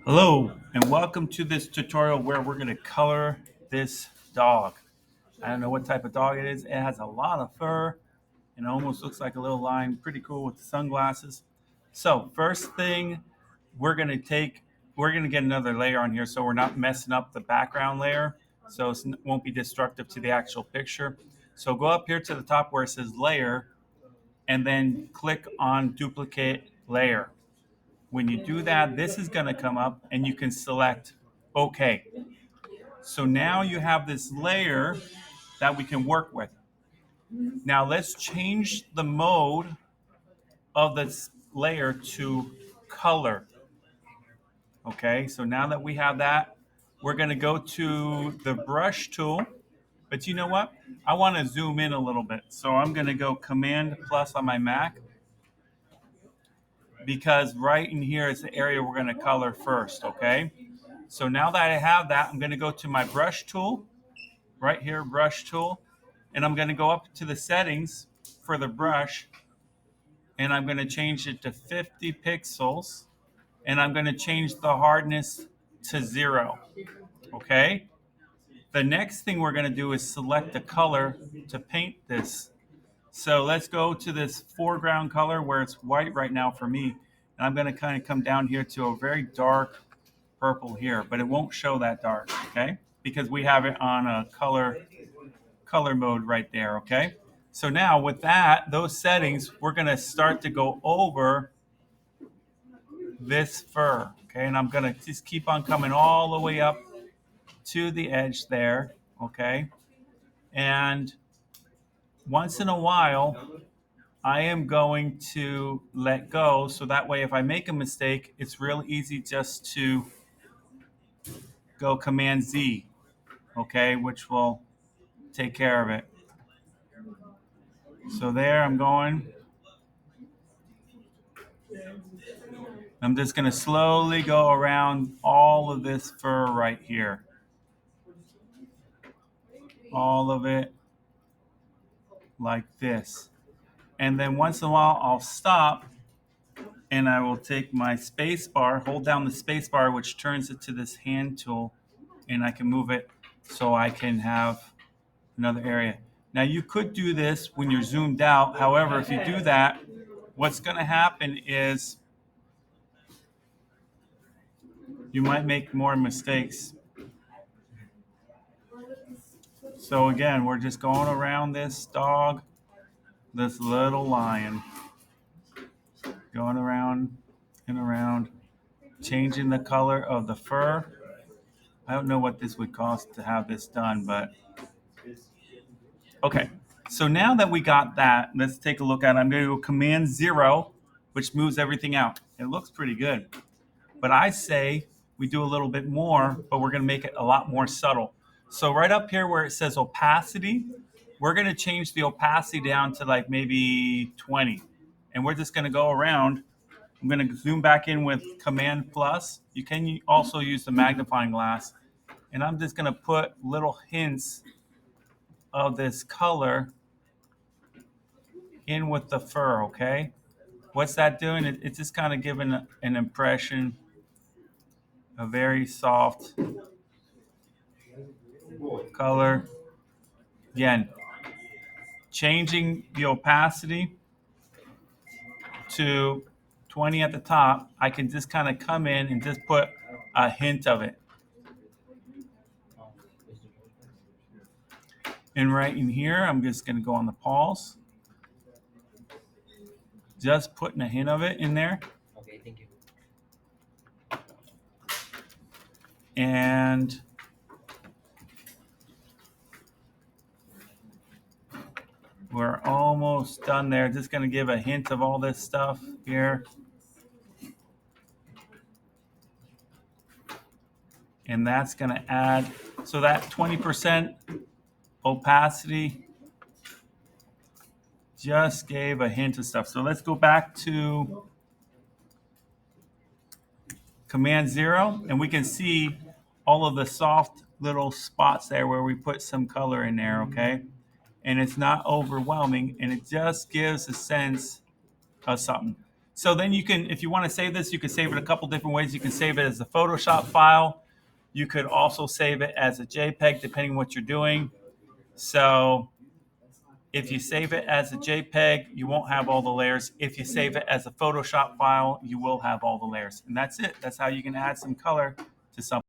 Hello, and welcome to this tutorial where we're going to color this dog. I don't know what type of dog it is. It has a lot of fur and it almost looks like a little lion. Pretty cool with the sunglasses. So first thing we're going to get another layer on here so we're not messing up the background layer so it won't be destructive to the actual picture. So go up here to the top where it says layer and then click on duplicate layer. When you do that, this is going to come up and you can select OK. So now you have this layer that we can work with. Now let's change the mode of this layer to color. Okay, so now that we have that, we're going to go to the brush tool. But you know what? I want to zoom in a little bit. So I'm going to go Command plus on my Mac because right in here is the area we're going to color first. Okay. So now that I have that, I'm going to go to my brush tool, right here, brush tool, and I'm going to go up to the settings for the brush, and I'm going to change it to 50 pixels, and I'm going to change the hardness to 0. Okay? The next thing we're going to do is select a color to paint this. So let's go to this foreground color where it's white right now for me, and I'm going to kind of come down here to a very dark purple here, but it won't show that dark, okay? Because we have it on a color mode right there, okay? So now with that, those settings, we're gonna start to go over this fur, okay? And I'm gonna just keep on coming all the way up to the edge there, okay? And once in a while, I am going to let go so that way if I make a mistake, it's real easy just to go Command Z, okay, which will take care of it. So there I'm going. I'm just going to slowly go around all of this fur right here. All of it like this. And then once in a while I'll stop and I will take my space bar, hold down the space bar, which turns it to this hand tool, and I can move it so I can have another area. Now you could do this when you're zoomed out. However, if you do that, what's going to happen is you might make more mistakes. So again, we're just going around this dog, this little lion, going around and around, changing the color of the fur. I don't know what this would cost to have this done, but okay. So now that we got that, let's take a look at it. I'm going to go Command 0, which moves everything out. It looks pretty good. But I say we do a little bit more, but we're going to make it a lot more subtle. So right up here where it says opacity, we're going to change the opacity down to like maybe 20. And we're just going to go around. I'm going to zoom back in with Command plus. You can also use the magnifying glass. And I'm just going to put little hints of this color in with the fur, okay? What's that doing? It's just kind of giving an impression, a very soft color. Again, changing the opacity to 20 at the top, I can just kind of come in and just put a hint of it. And right in here, I'm just going to go on the paws. Just putting a hint of it in there. Okay, thank you. And we're almost done there. Just going to give a hint of all this stuff here. And that's going to add, so that 20% opacity just gave a hint of stuff. So let's go back to Command 0, and we can see all of the soft little spots there where we put some color in there, okay? And it's not overwhelming, and it just gives a sense of something. So then you can, if you want to save this, you can save it a couple different ways. You can save it as a Photoshop file. You could also save it as a JPEG, depending on what you're doing. So if you save it as a JPEG, you won't have all the layers. If you save it as a Photoshop file, you will have all the layers. And that's it. That's how you can add some color to something.